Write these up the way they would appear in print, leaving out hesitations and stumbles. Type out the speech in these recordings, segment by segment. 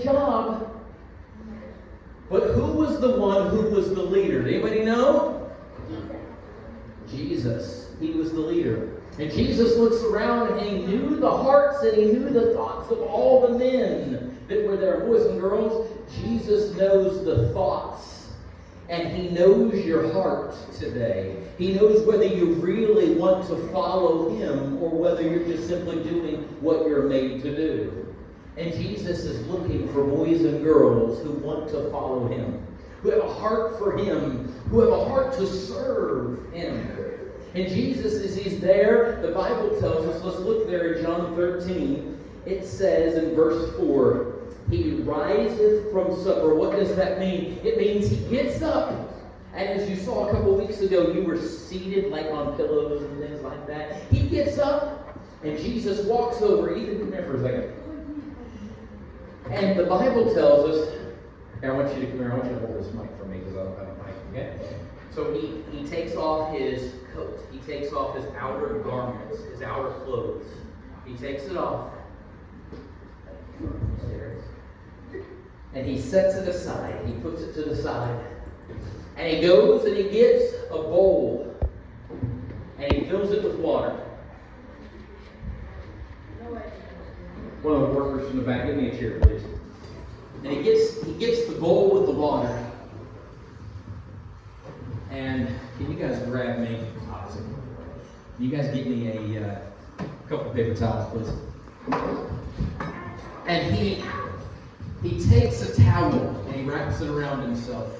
good job. But who was the one who was the leader? Anybody know? Jesus. He was the leader. And Jesus looks around and he knew the hearts and he knew the thoughts of all the men that were there. Boys and girls, Jesus knows the thoughts. And he knows your heart today. He knows whether you really want to follow him or whether you're just simply doing what you're made to do. And Jesus is looking for boys and girls who want to follow him, who have a heart for him, who have a heart to serve him. And Jesus, as he's there, the Bible tells us, let's look there in John 13. It says in verse 4, he riseth from supper. What does that mean? It means he gets up. And as you saw a couple weeks ago, you were seated like on pillows and things like that. He gets up and Jesus walks over. Ethan, come here for a second. And the Bible tells us, I want you to come here. I want you to hold this mic for me because I don't have a mic. Okay? So he takes off his coat. He takes off his outer garments, his outer clothes. He takes it off. And he sets it aside. He puts it to the side. And he goes and he gets a bowl. And he fills it with water. One of the workers from the back, give me a chair, please. And he gets the bowl with the water. And can you guys grab me? Can you guys get me a couple of paper towels, please? And he takes a towel and he wraps it around himself.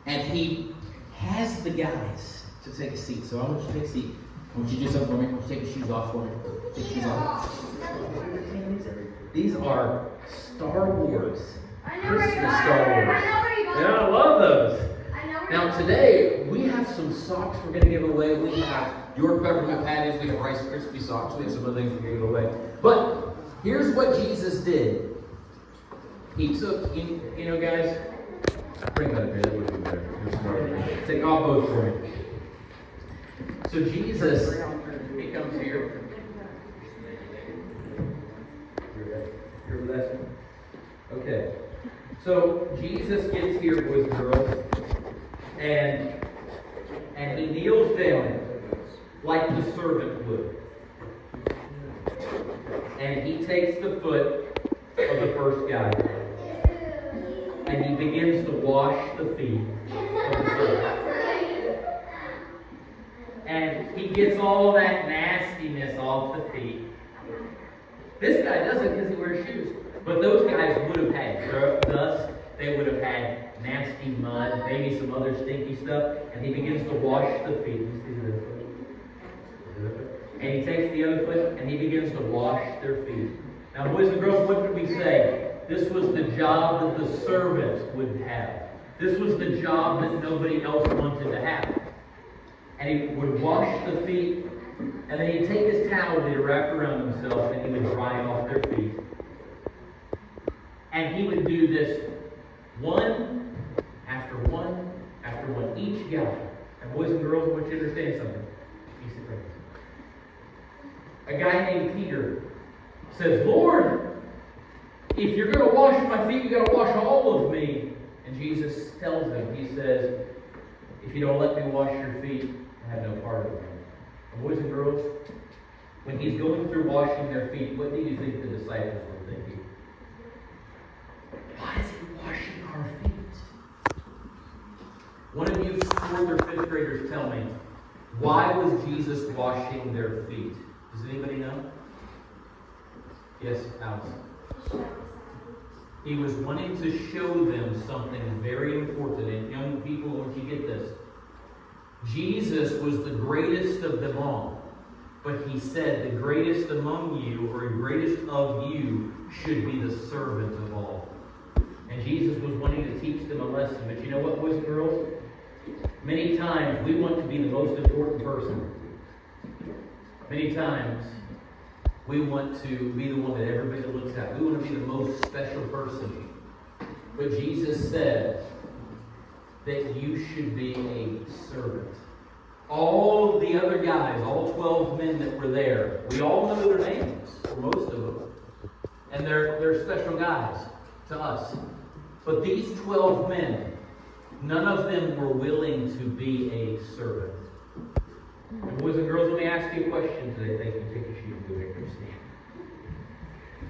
And he has the guys to take a seat. So I want you to take a seat. I want you to do something for me. I want you to take your shoes off for me. Take your shoes off. These are Star Wars. Christmas Star Wars. Yeah, I love those. Now today, we have some socks we're going to give away. We have your peppermint patties. We have Rice Krispie socks. We have some other things we're going to give away. But here's what Jesus did. He took, you know guys, bring that up here. That would be better. Take all both for me. So Jesus, he comes here. You're with us? Okay. So Jesus gets here, boys and girls, and he kneels down like the servant would. And he takes the foot of the first guy. And he begins to wash the feet of the servant. And he gets all that nastiness off the feet. This guy doesn't because he wears shoes. But those guys would have had dust. They would have had nasty mud, maybe some other stinky stuff. And he begins to wash the feet. You see the foot? And he takes the other foot and he begins to wash their feet. Now, boys and girls, what did we say? This was the job that the servant would have. This was the job that nobody else wanted to have. And he would wash the feet, and then he'd take his towel that he wrapped around himself, and he would dry off their feet. And he would do this one after one after one, each guy. And boys and girls, I want you to understand something. A guy named Peter says, Lord, if you're going to wash my feet, you've got to wash all of me. And Jesus tells him, he says, if you don't let me wash your feet, I have no part of it. And boys and girls, when he's going through washing their feet, what do you think the disciples were thinking? Why is he washing our feet? One of you 4th or 5th graders tell me, why was Jesus washing their feet? Does anybody know? Yes, Alice. He was wanting to show them something very important. And young people, I want you to get this. Jesus was the greatest of them all. But he said the greatest among you, or the greatest of you, should be the servant of all. And Jesus was wanting to teach them a lesson. But you know what, boys and girls? Many times we want to be the most important person. Many times we want to be the one that everybody looks at. We want to be the most special person. But Jesus said that you should be a servant. All the other guys, all 12 men that were there, we all know their names, or most of them. and they're special guys to us. But these 12 men, none of them were willing to be a servant. And boys and girls, let me ask you a question today. Thank you. Take your shoes, go back to your stand.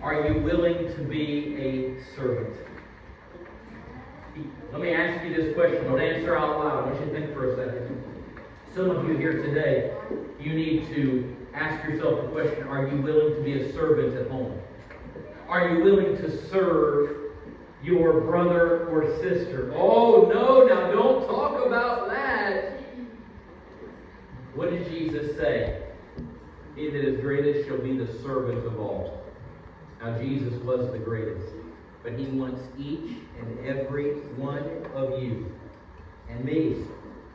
Are you willing to be a servant? Let me ask you this question. Don't answer out loud. I want you to think for a second. Some of you here today, you need to ask yourself the question, are you willing to be a servant at home? Are you willing to serve your brother or sister? Oh, no, now don't talk about that. What did Jesus say? He that is greatest shall be the servant of all. Now, Jesus was the greatest, but he wants each and every one of you and me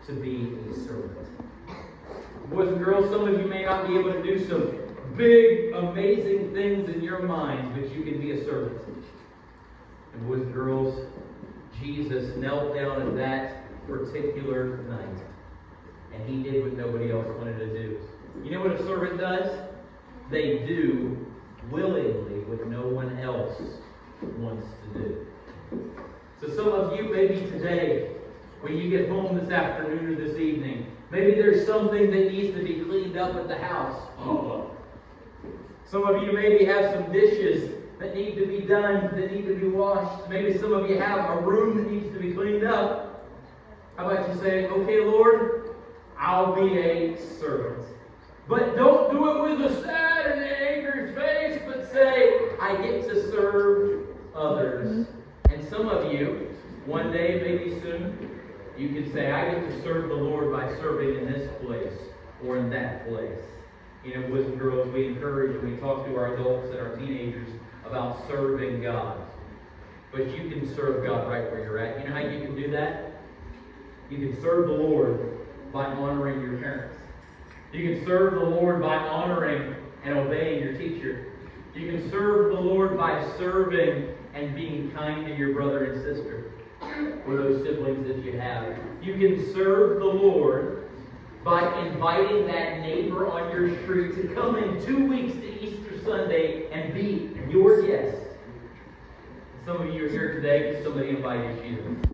to be a servant. Boys and girls, some of you may not be able to do some big, amazing things in your minds, but you can be a servant. And boys and girls, Jesus knelt down at that particular night, and he did what nobody else wanted to do. You know what a servant does? They do willingly what no one else wants to do. So some of you, maybe today, when you get home this afternoon or this evening, maybe there's something that needs to be cleaned up at the house. Some of you maybe have some dishes that need to be done, that need to be washed. Maybe some of you have a room that needs to be cleaned up. How about you say, okay, Lord, I'll be a servant. But don't do it with a sad and angry face, but say, I get to serve others. And some of you, one day, maybe soon, you can say, I get to serve the Lord by serving in this place or in that place. You know, boys and girls, we encourage and we talk to our adults and our teenagers about serving God. But you can serve God right where you're at. You know how you can do that? You can serve the Lord by honoring your parents. You can serve the Lord by honoring and obeying your teacher. You can serve the Lord by serving and being kind to your brother and sister, or those siblings that you have. You can serve the Lord by inviting that neighbor on your street to come in 2 weeks to Easter Sunday and be your guest. Some of you are here today because somebody invited you.